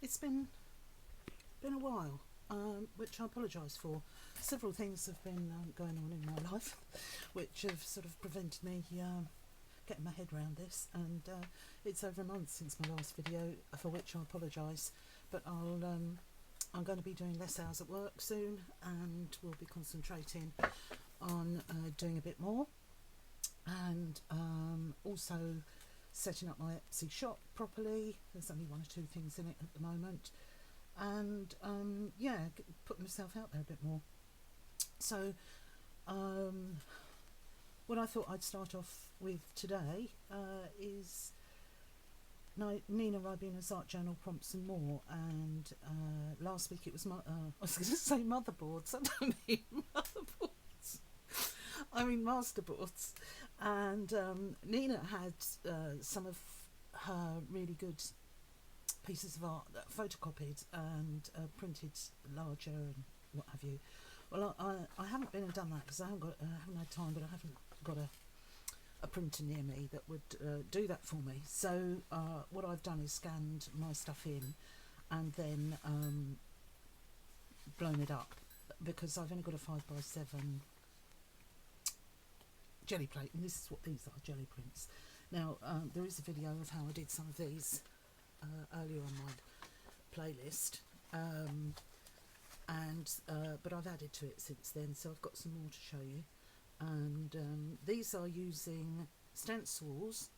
It's been a while, which I apologise for. Several things have been going on in my life, which have sort of prevented me getting my head around this. And it's over a month since my last video, for which I apologise. But I'm going to be doing less hours at work soon, and we'll be concentrating on doing a bit more, and also setting up my Etsy shop properly. There's only one or two things in it at the moment, and yeah, putting myself out there a bit more. So what I thought I'd start off with today is Nina Ribena's Art Journal Prompts and More, and last week it was I was going to say motherboards. I don't mean motherboards, I mean masterboards. And Nina had some of her really good pieces of art that photocopied and printed larger and what have you. Well, I haven't been and done that because I haven't had time, but I haven't got a printer near me that would do that for me. So what I've done is scanned my stuff in and then blown it up, because I've only got a 5x7 jelly plate, and this is what these are, jelly prints. Now there is a video of how I did some of these earlier on my playlist, but I've added to it since then, so I've got some more to show you. And these are using stencils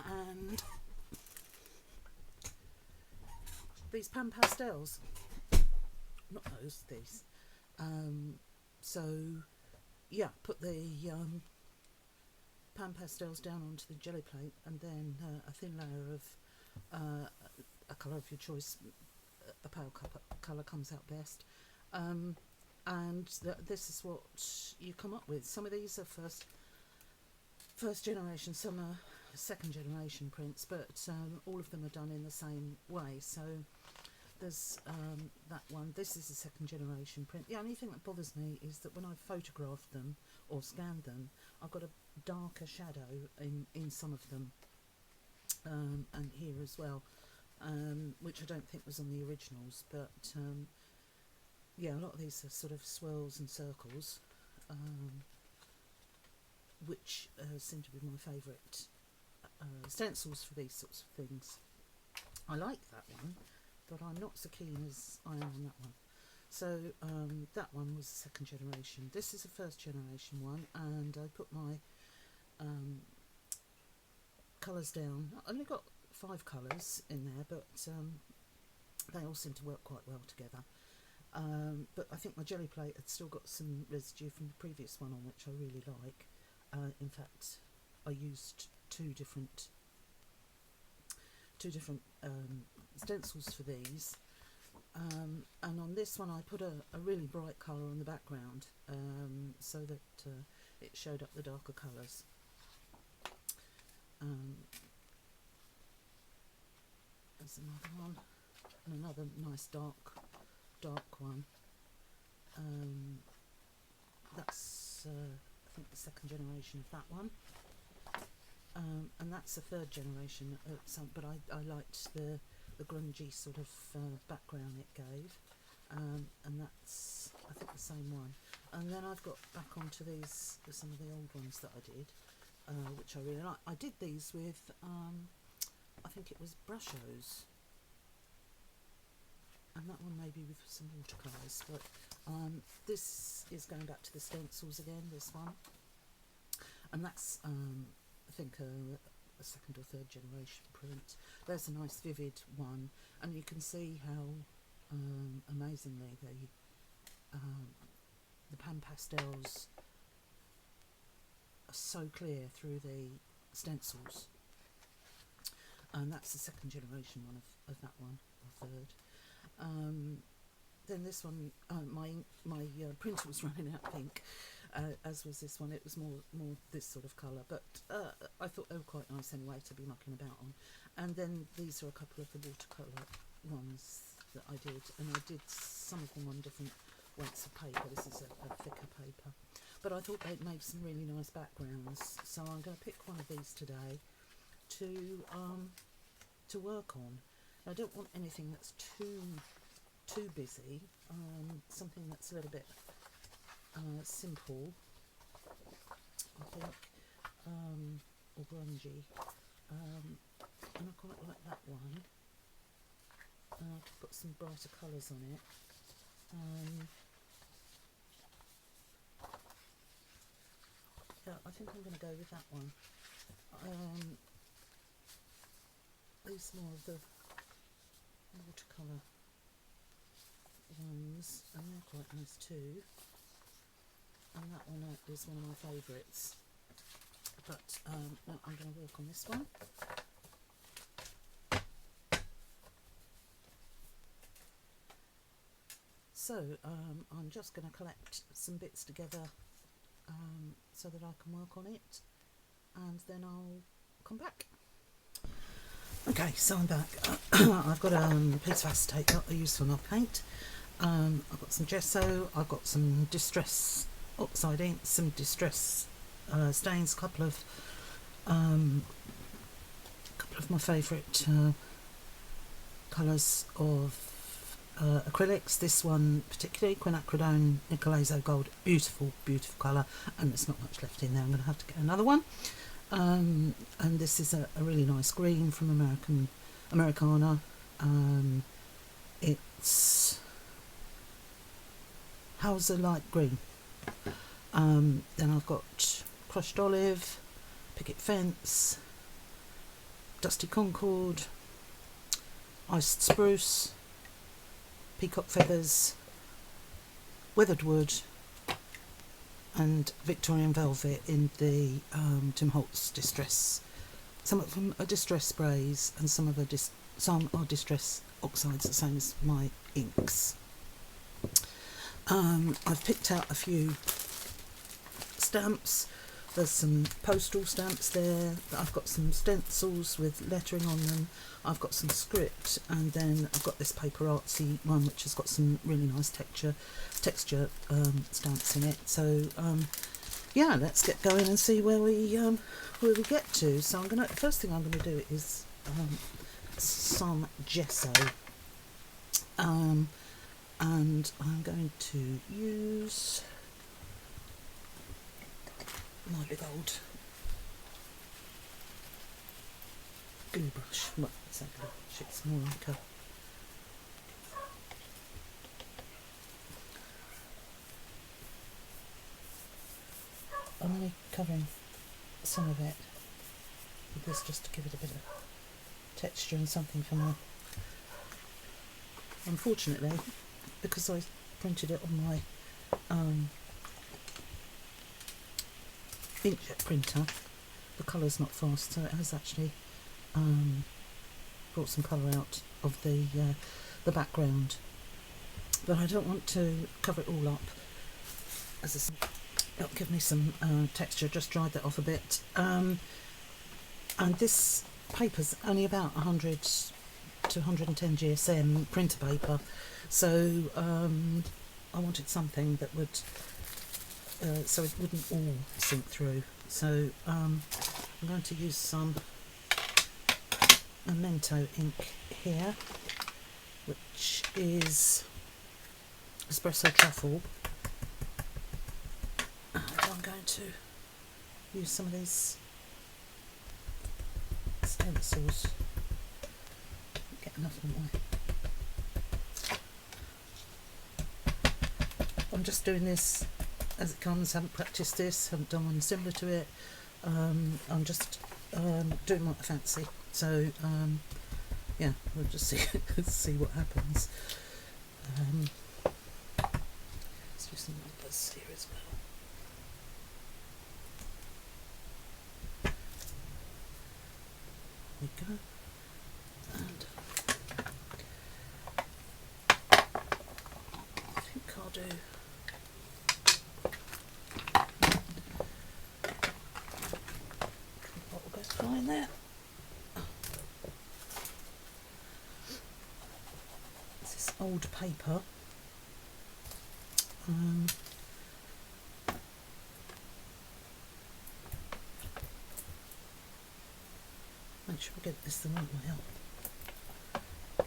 and these pan pastels, not these. So yeah, put the pan pastels down onto the jelly plate, and then a thin layer of a colour of your choice. A pale colour comes out best, and this is what you come up with. Some of these are first generation, some are second generation prints, but all of them are done in the same way. So there's that one. This is a second generation print. The only thing that bothers me is that when I photographed them or scanned them, I've got a darker shadow in some of them, and here as well, which I don't think was on the originals. But yeah, a lot of these are sort of swirls and circles, which seem to be my favourite stencils for these sorts of things. I like that one, but I'm not so keen as I am on that one. So that one was a second generation. This is a first generation one, and I put my colours down. I only got 5 colours in there, but they all seem to work quite well together. But I think my jelly plate had still got some residue from the previous one on, which I really like. In fact, I used two different stencils for these, and on this one I put a really bright colour on the background, so that it showed up the darker colours. There's another one, and another nice dark one. That's I think the second generation of that one, and that's a third generation. But I liked the grungy sort of background it gave, and that's I think the same one. And then I've got back onto these, some of the old ones that I did, which I really like. I did these with I think it was Brushos, and that one maybe with some watercolours. But this is going back to the stencils again, this one, and that's I think a second or third generation print. There's a nice vivid one, and you can see how amazingly the pan pastels are so clear through the stencils. And that's the second generation one of that one, or third. Then this one, my printer was running out pink, as was this one. It was more this sort of colour, but I thought they were quite nice anyway to be mucking about on. And then these are a couple of the watercolour ones that I did, and I did some of them on different weights of paper. This is a thicker paper, but I thought they'd make some really nice backgrounds, so I'm going to pick one of these today to work on. I don't want anything that's too busy. Something that's a little bit simple, I think, or grungy. And I quite like that one. I could put some brighter colours on it. Yeah, I think I'm going to go with that one. These more of the watercolour ones, and they're quite nice too. And that one is one of my favourites. But no, I'm going to work on this one. So I'm just going to collect some bits together so that I can work on it, and then I'll come back. Okay, so I'm back. I've got a piece of acetate that I use for my paint. I've got some gesso, I've got some distress oxide ink, some distress stains, a couple of my favourite colours of acrylics. This one particularly, quinacridone Nicolazo Gold, beautiful colour, and there's not much left in there. I'm going to have to get another one. And this is a really nice green from Americana. It's Hauser light green. Then I've got crushed olive, picket fence, dusty concord, iced spruce, peacock feathers, weathered wood, and Victorian velvet in the Tim Holtz distress. Some of them are distress sprays, and some are distress oxides, the same as my inks. I've picked out a few stamps. There's some postal stamps there. I've got some stencils with lettering on them. I've got some script, and then I've got this paper artsy one which has got some really nice texture stamps in it. So yeah, let's get going and see where we get to. So first thing I'm gonna do is some gesso, and I'm going to use my big old glue brush. Well, it's a glue brush, it's more like a I'm only covering some of it with this just to give it a bit of texture and something for my... Unfortunately, because I printed it on my inkjet printer, the colour's not fast, so it has actually brought some colour out of the background. But I don't want to cover it all up, as it'll give me some texture. Just dried that off a bit. And this paper's only about 100 to 110 GSM printer paper, so I wanted something that would so it wouldn't all sink through. So I'm going to use some Memento ink here, which is espresso truffle, and I'm going to use some of these stencils. Get enough of my... I'm just doing this as it comes. Haven't practiced this, haven't done one similar to it. I'm just doing what I fancy. So yeah, we'll just see what happens. Let's do some numbers here as well. There we go. And I think I'll do what will go fine there. This is old paper. Make sure I get this the right way up.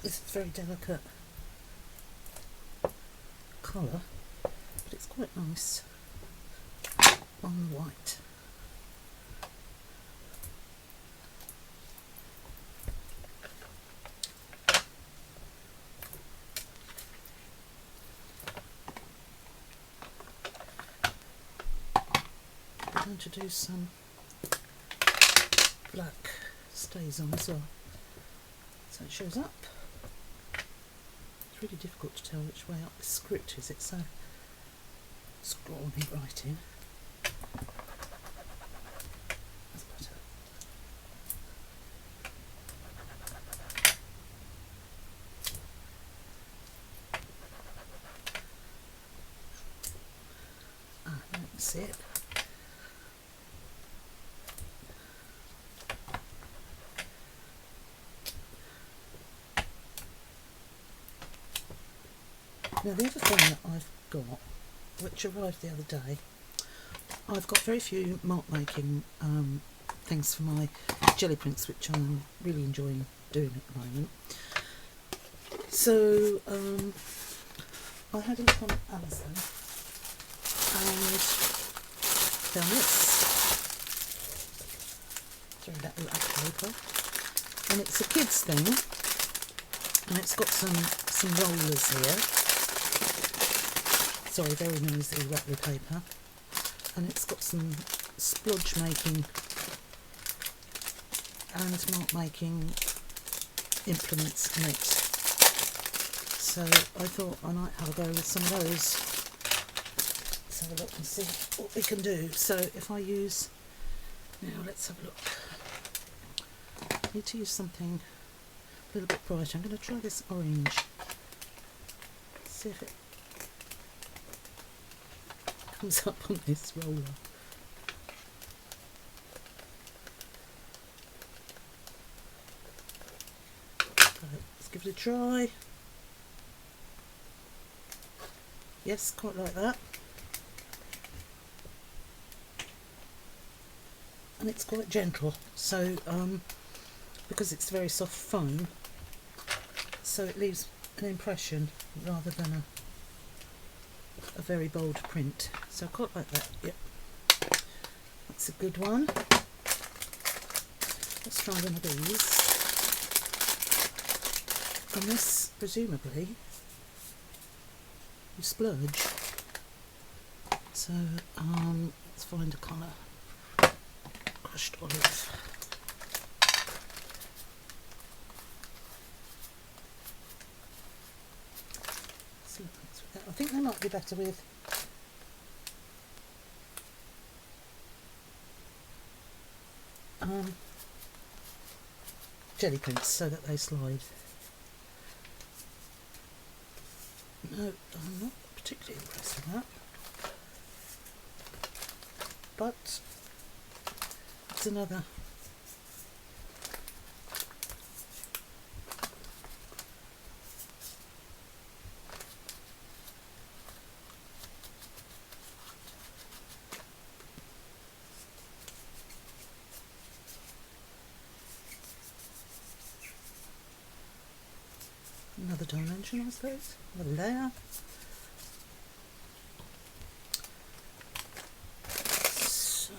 This is a very delicate colour, but it's quite nice on the white. I'm going to do some black stays on as well, so it shows up. It's really difficult to tell which way up the script is. It's so scrawny writing. That's better. That's it. Now the other thing that I've got, which arrived the other day, I've got very few mark making things for my jelly prints, which I'm really enjoying doing at the moment. So I had a look on Amazon and found this. Sorry, that little paper, and it's a kids thing, and it's got some rollers here. Sorry, very noisy rattly paper, and it's got some splodge making and mark making implements in it. So I thought I might have a go with some of those. Let's have a look and see what we can do. So if I use, now let's have a look. I need to use something a little bit brighter. I'm going to try this orange. See if it comes up on this roller. Right, let's give it a try. Yes, quite like that. And it's quite gentle, so because it's very soft foam, so it leaves an impression rather than a very bold print. So I quite like that. Yep, that's a good one. Let's try one of these. And this, presumably, you splurge. So let's find a colour. Crushed olive. I think they might be better with jelly prints so that they slide. No, I'm not particularly impressed with that, but it's another dimension, I suppose, another layer. So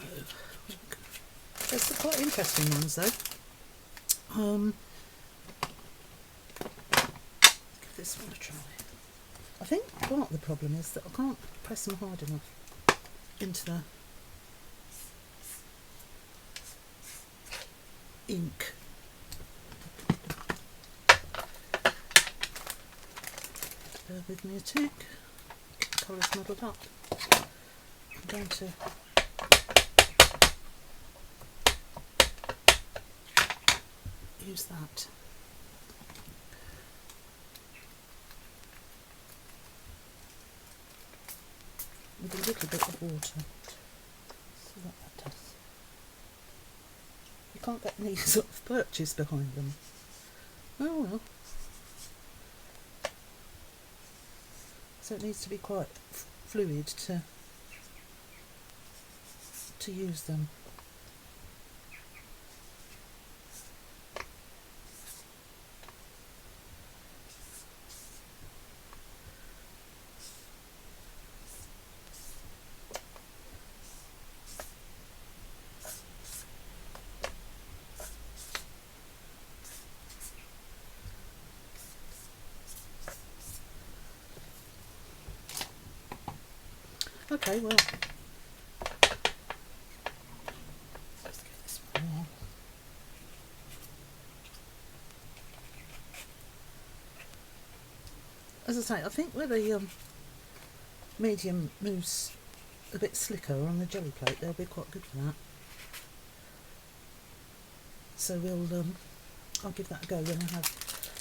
there's some quite interesting ones though. Give this one a try. I think part of the problem is that I can't press them hard enough into the ink. Bear with me a tick. Get the colours muddled up. I'm going to use that. With a little bit of water. See what that does. You can't get any sort of purchase behind them. Oh well. So it needs to be quite fluid to use them. Okay, well, let's get this one on. As I say, I think where the medium moves a bit slicker on the jelly plate, they'll be quite good for that. So I'll give that a go when I have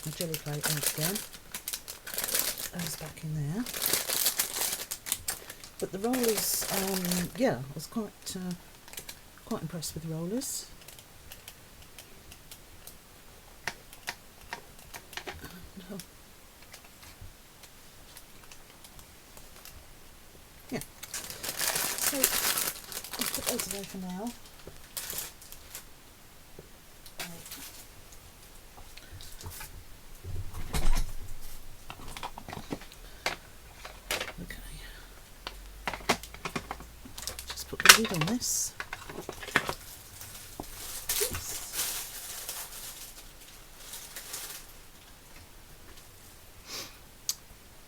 my jelly plate out again. Those back in there. But the rollers, yeah, I was quite impressed with the rollers. And, yeah. So I'll put those away for now. Put the lid on this.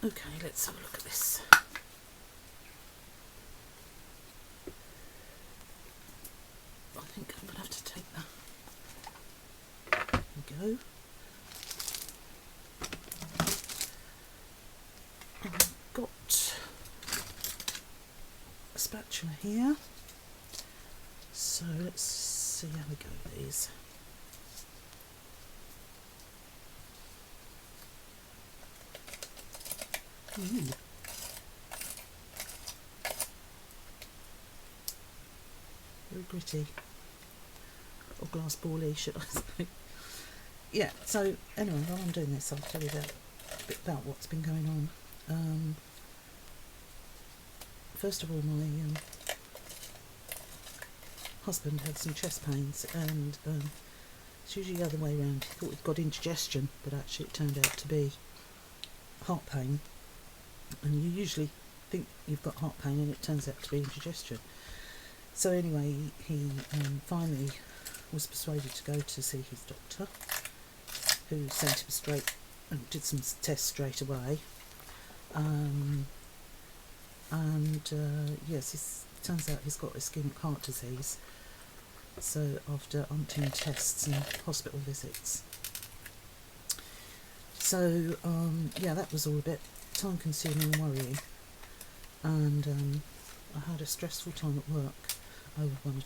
Okay, let's have a look at this. I think I'm going to have to take that. There we go. I've got a spatula here, so let's see how we go with these. Very gritty, or glass bally, should I say. Yeah, so anyway, while I'm doing this, I'll tell you a bit about what's been going on. First of all, my husband had some chest pains, and it's usually the other way around. He thought he'd got indigestion, but actually it turned out to be heart pain. And you usually think you've got heart pain, and it turns out to be indigestion. So anyway, he finally was persuaded to go to see his doctor, who sent him straight and did some tests straight away. Yes, it turns out he's got ischemic heart disease. So after umpteen tests and hospital visits, so yeah, that was all a bit time consuming and worrying, and I had a stressful time at work over one or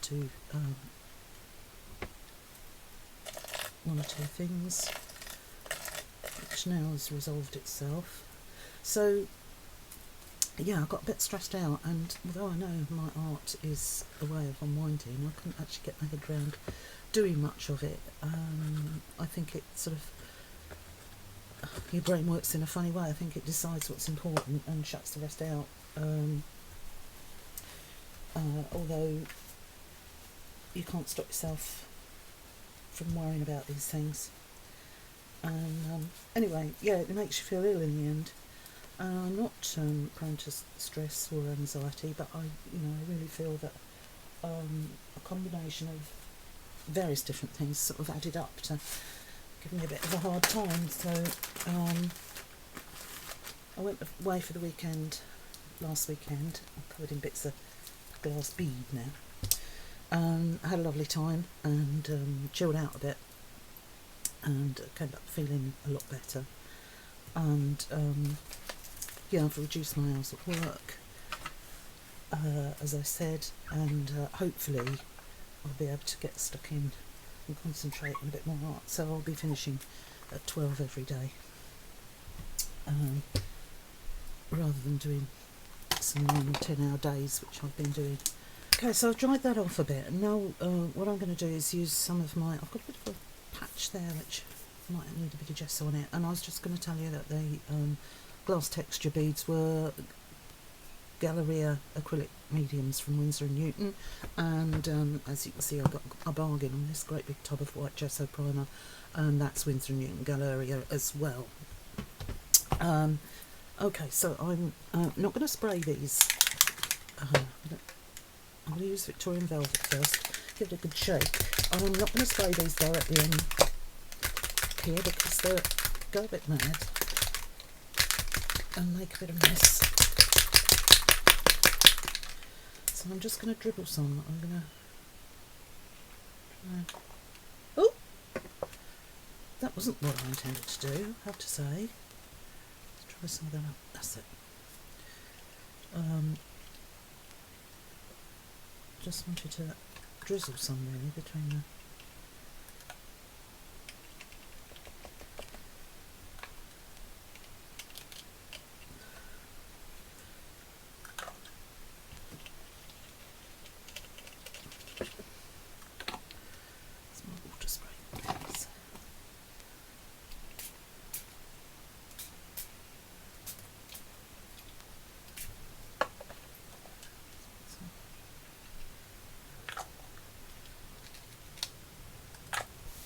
two things, which now has resolved itself. So yeah, I got a bit stressed out, and although I know my art is a way of unwinding, I couldn't actually get my head around doing much of it. I think it sort of, your brain works in a funny way. I think it decides what's important and shuts the rest out. Although you can't stop yourself from worrying about these things. And anyway, yeah, it makes you feel ill in the end. I'm not prone to stress or anxiety, but I really feel that a combination of various different things sort of added up to give me a bit of a hard time. So I went away for the weekend last weekend. I'm covered in bits of glass bead now. I had a lovely time and chilled out a bit, and came back feeling a lot better. And yeah, I've reduced my hours at work, as I said, and hopefully I'll be able to get stuck in and concentrate on a bit more art. So I'll be finishing at 12 every day, rather than doing some 9 or 10 hour days, which I've been doing. Okay, so I've dried that off a bit, and now what I'm going to do is use some of my, I've got a bit of a patch there which might need a bit of gesso on it, and I was just going to tell you that the glass texture beads were Galleria acrylic mediums from Winsor & Newton, and as you can see, I got a bargain on this great big tub of white gesso primer, and that's Winsor & Newton Galleria as well. Okay, so I'm not going to spray these. I'm going to use Victorian Velvet first, give it a good shake. I'm not going to spray these directly in here because they go a bit mad and make a bit of mess. So I'm just going to dribble some. I'm going to... Oh! That wasn't what I intended to do, I have to say. Let's try some of that up. That's it. Just wanted to drizzle some really between the... Some more water spray, please.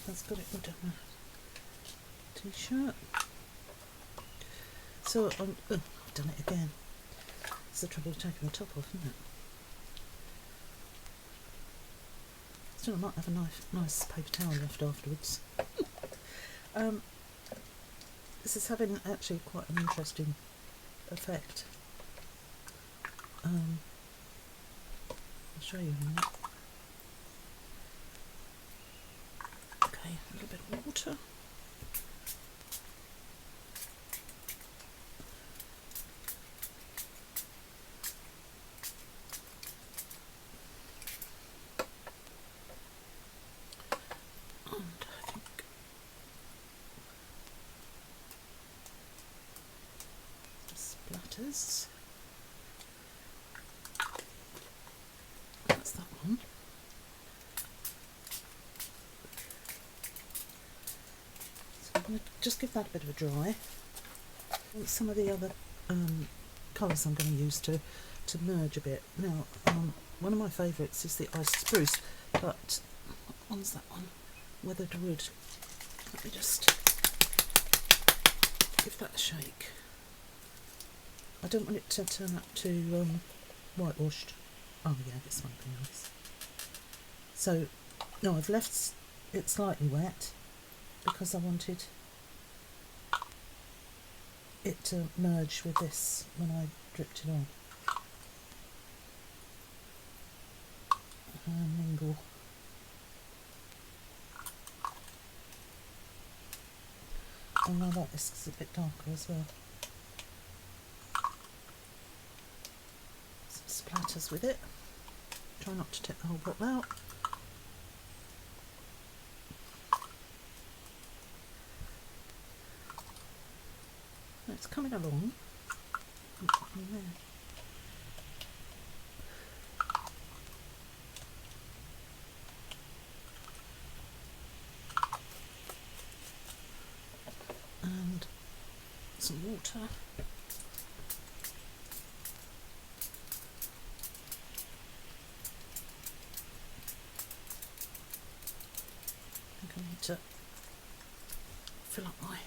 That's got it all done. T-shirt. So I've done it again. It's the trouble of taking the top off, isn't it? Still, I might have a nice paper towel left afterwards. This is having actually quite an interesting effect. I'll show you in a minute. Okay, a little bit of water. And I think splatters. That's that one. So I'm going to just give that a bit of a dry. And some of the other colours I'm going to use to merge a bit. Now, one of my favourites is the ice spruce, but what one's that one? Weathered wood. Let me just give that a shake. I don't want it to turn up too whitewashed. Oh yeah, this one would be nice. So, no, I've left it slightly wet because I wanted it to merge with this when I dripped it on. And mingle. And I like this because it's a bit darker as well. Some splatters with it. Try not to take the whole bottle out. It's coming along. In there. And some water. I think I need to fill up my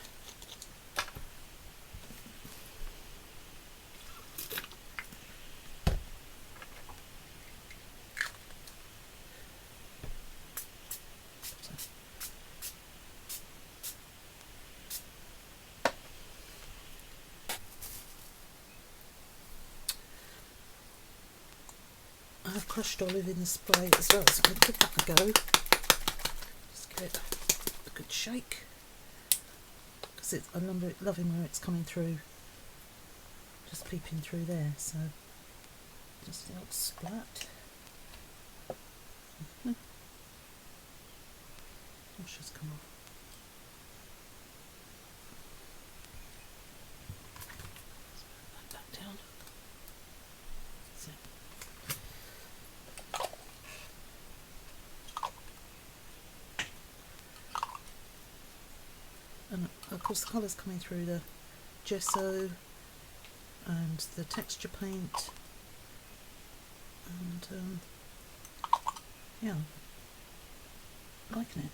I have crushed olive in the spray as well, so I'm going to give that a go. Just give it a good shake, because I'm loving where it's coming through, just peeping through there. So just the odd splat. Wash has come off. Put that down. So. And of course the colour's coming through the gesso and the texture paint, and yeah, liking it.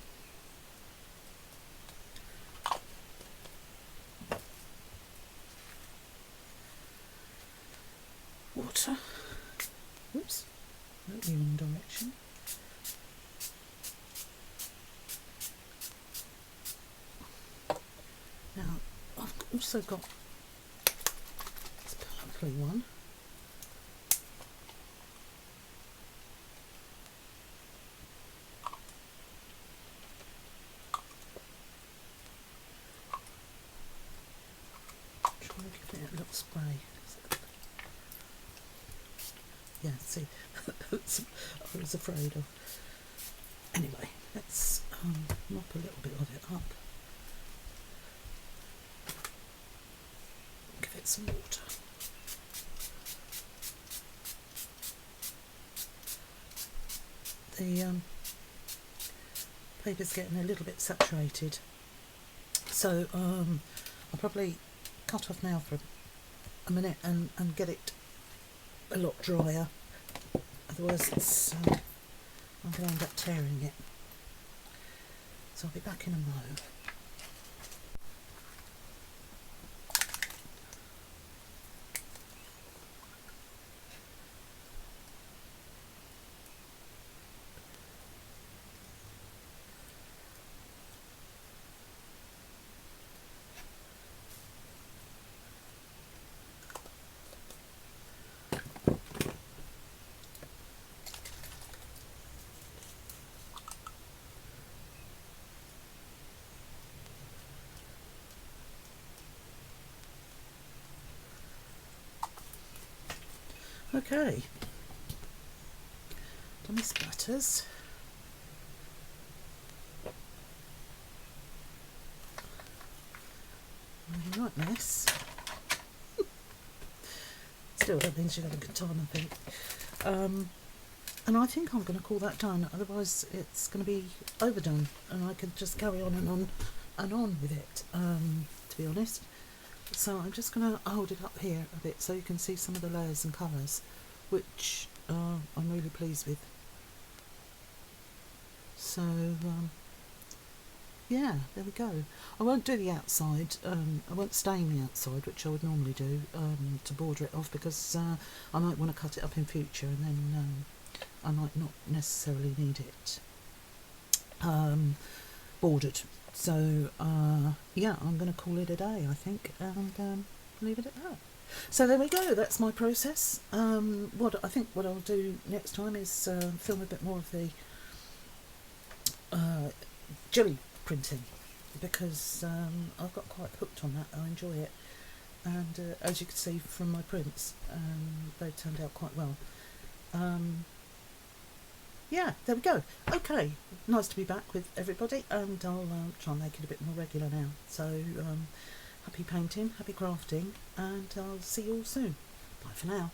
Water. Whoops, went the wrong direction. Now, I've also got this purpley one. grey. Yeah, see, that's what I was afraid of. Anyway, let's mop a little bit of it up. Give it some water. The paper's getting a little bit saturated, so I'll probably cut off now for a minute and get it a lot drier. Otherwise it's I'm going to end up tearing it. So I'll be back in a mo. Okay, done my splatters. Right mess. Still, that means you'll have a good time, I think. And I think I'm going to call that done. Otherwise, it's going to be overdone, and I could just carry on and on and on with it. To be honest. So I'm just going to hold it up here a bit so you can see some of the layers and colours, which I'm really pleased with. So yeah, there we go. I won't do the outside, I won't stain the outside, which I would normally do, to border it off, because I might want to cut it up in future, and then I might not necessarily need it bordered. So yeah, I'm going to call it a day, I think, and leave it at that. So there we go, that's my process. What I'll do next time is film a bit more of the jelly printing, because I've got quite hooked on that. I enjoy it, and as you can see from my prints, they turned out quite well. Yeah, there we go. Okay, nice to be back with everybody, and I'll try and make it a bit more regular now. So happy painting, happy crafting, and I'll see you all soon. Bye for now.